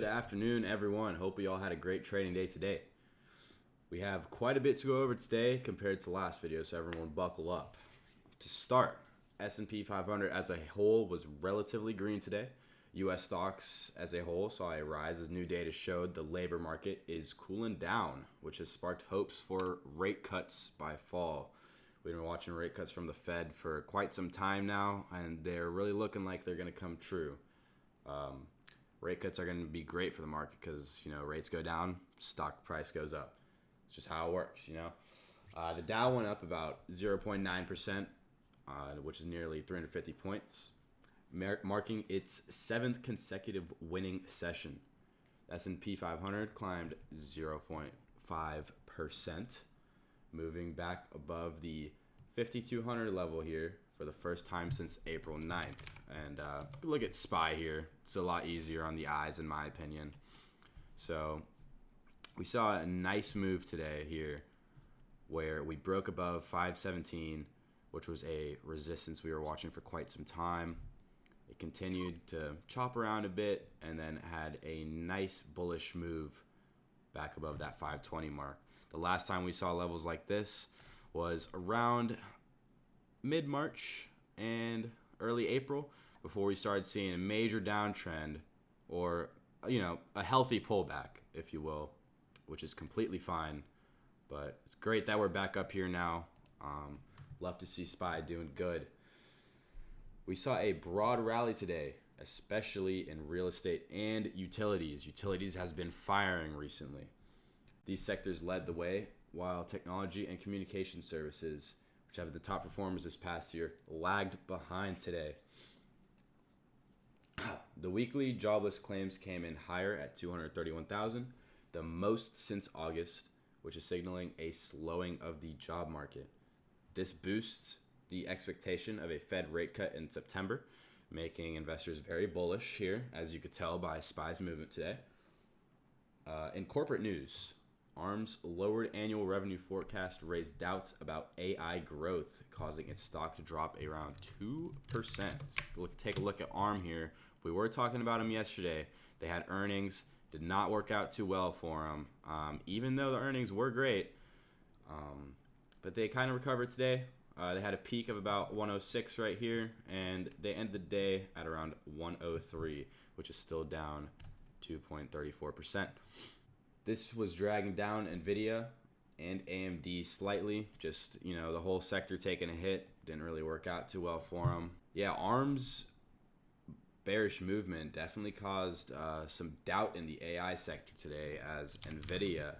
Good afternoon, everyone. Hope you all had a great trading day today. We have quite a bit to go over today compared to last video, so everyone buckle up. To start, S&P 500 as a whole was relatively green today. U.S. stocks as a whole saw a rise as new data showed the labor market is cooling down, which has sparked hopes for rate cuts by fall. We've been watching rate cuts from the Fed for quite some time now, and they're really looking like they're going to come true. Rate cuts are going to be great for the market because, rates go down, stock price goes up. It's just how it works, The Dow went up about 0.9%, which is nearly 350 points, marking its seventh consecutive winning session. S&P 500 climbed 0.5%, moving back above the 5,200 level here for the first time since April 9th. And look at SPY here. It's a lot easier on the eyes, in my opinion. So we saw a nice move today here where we broke above 517, which was a resistance we were watching for quite some time. It continued to chop around a bit and then had a nice bullish move back above that 520 mark. The last time we saw levels like this was around mid-March and early April before we started seeing a major downtrend or, a healthy pullback, if you will, which is completely fine. But it's great that we're back up here now. Love to see SPY doing good. We saw a broad rally today, especially in real estate and utilities. Utilities has been firing recently. These sectors led the way, while technology and communication services, which have been the top performers this past year, lagged behind today. The weekly jobless claims came in higher at 231,000, the most since August, which is signaling a slowing of the job market. This boosts the expectation of a Fed rate cut in September, making investors very bullish here, as you could tell by SPY's movement today. In corporate news, ARM's lowered annual revenue forecast raised doubts about AI growth, causing its stock to drop around 2%. Take a look at ARM here. We were talking about them yesterday. They had earnings, did not work out too well for them, even though the earnings were great. But they kind of recovered today. They had a peak of about 106 right here, and they ended the day at around 103, which is still down 2.34%. This was dragging down NVIDIA and AMD slightly. Just, the whole sector taking a hit. Didn't really work out too well for them. Yeah, ARM's bearish movement definitely caused some doubt in the AI sector today, as NVIDIA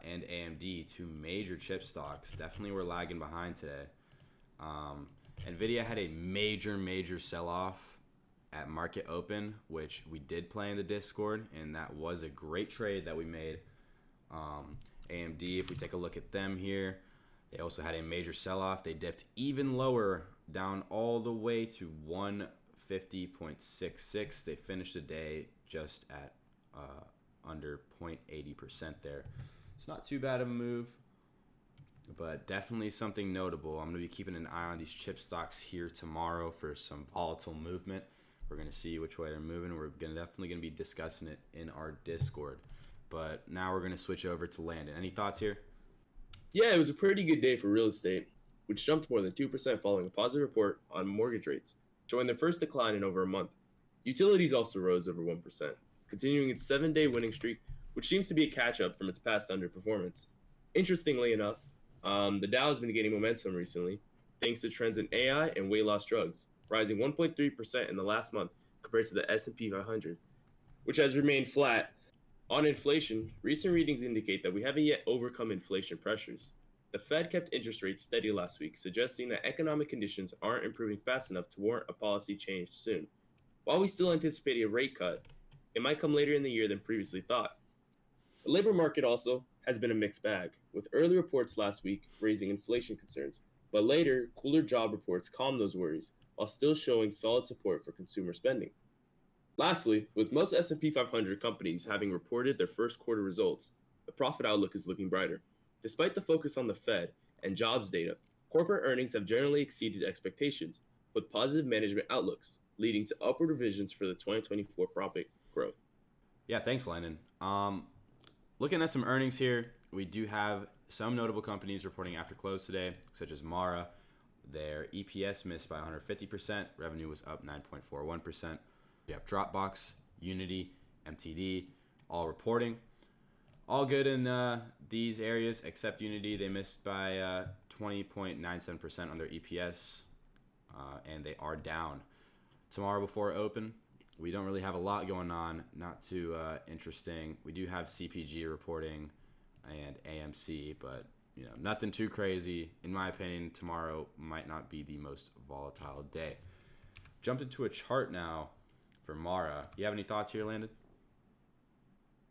and AMD, two major chip stocks, definitely were lagging behind today. NVIDIA had a major sell-off at market open, which we did play in the Discord, and that was a great trade that we made. AMD, if we take a look at them here, they also had a major sell-off. They dipped even lower, down all the way to 150.66. They finished the day just at under 0.80% there. It's not too bad of a move, but definitely something notable. I'm going to be keeping an eye on these chip stocks here tomorrow for some volatile movement. We're going to see which way they're moving. We're definitely going to be discussing it in our Discord. But now we're going to switch over to Landon. Any thoughts here? Yeah, it was a pretty good day for real estate, which jumped more than 2% following a positive report on mortgage rates, showing their first decline in over a month. Utilities also rose over 1%, continuing its 7-day winning streak, which seems to be a catch-up from its past underperformance. Interestingly enough, the Dow has been gaining momentum recently, thanks to trends in AI and weight loss drugs, rising 1.3% in the last month compared to the S&P 500, which has remained flat. On inflation, recent readings indicate that we haven't yet overcome inflation pressures. The Fed kept interest rates steady last week, suggesting that economic conditions aren't improving fast enough to warrant a policy change soon. While we still anticipate a rate cut, it might come later in the year than previously thought. The labor market also has been a mixed bag, with early reports last week raising inflation concerns, but later, cooler job reports calmed those worries, while still showing solid support for consumer spending. Lastly, with most S&P 500 companies having reported their first quarter results, the profit outlook is looking brighter. Despite the focus on the Fed and jobs data, corporate earnings have generally exceeded expectations, with positive management outlooks, leading to upward revisions for the 2024 profit growth. Yeah, thanks, Landon. Looking at some earnings here, we do have some notable companies reporting after close today, such as Mara. Their EPS missed by 150%. Revenue was up 9.41%. We have Dropbox, Unity, MTD, all reporting. All good in these areas except Unity. They missed by 20.97% on their EPS, and they are down. Tomorrow before open, we don't really have a lot going on. Not too interesting. We do have CPG reporting and AMC, but nothing too crazy. In my opinion, tomorrow might not be the most volatile day. Jumped into a chart now for Mara. You have any thoughts here, Landon?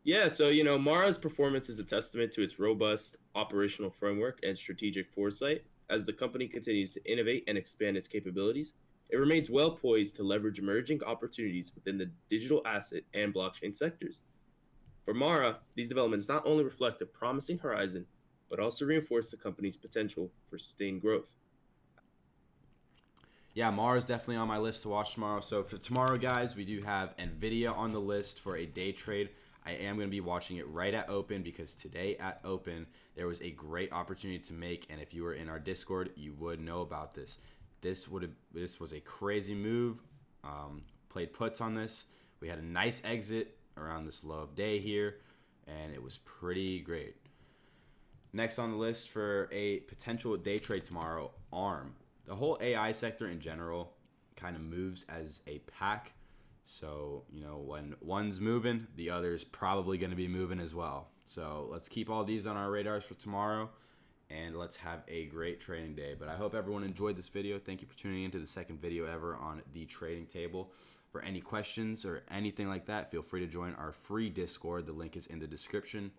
Yeah, so Mara's performance is a testament to its robust operational framework and strategic foresight. As the company continues to innovate and expand its capabilities, it remains well poised to leverage emerging opportunities within the digital asset and blockchain sectors. For Mara, these developments not only reflect a promising horizon, but also reinforce the company's potential for sustained growth. Yeah, Mara's definitely on my list to watch tomorrow. So for tomorrow, guys, we do have NVIDIA on the list for a day trade. I am going to be watching it right at open because today at open, there was a great opportunity to make. And if you were in our Discord, you would know about this. This was a crazy move. Played puts on this. We had a nice exit around this low of day here, and it was pretty great. Next on the list for a potential day trade tomorrow, ARM. The whole AI sector in general kind of moves as a pack. So, when one's moving, the other's probably going to be moving as well. So let's keep all these on our radars for tomorrow, and let's have a great trading day. But I hope everyone enjoyed this video. Thank you for tuning into the second video ever on the trading table. For any questions or anything like that, feel free to join our free Discord. The link is in the description.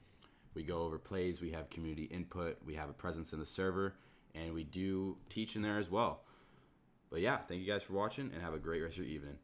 We go over plays, we have community input, we have a presence in the server, and we do teach in there as well. But yeah, thank you guys for watching, and have a great rest of your evening.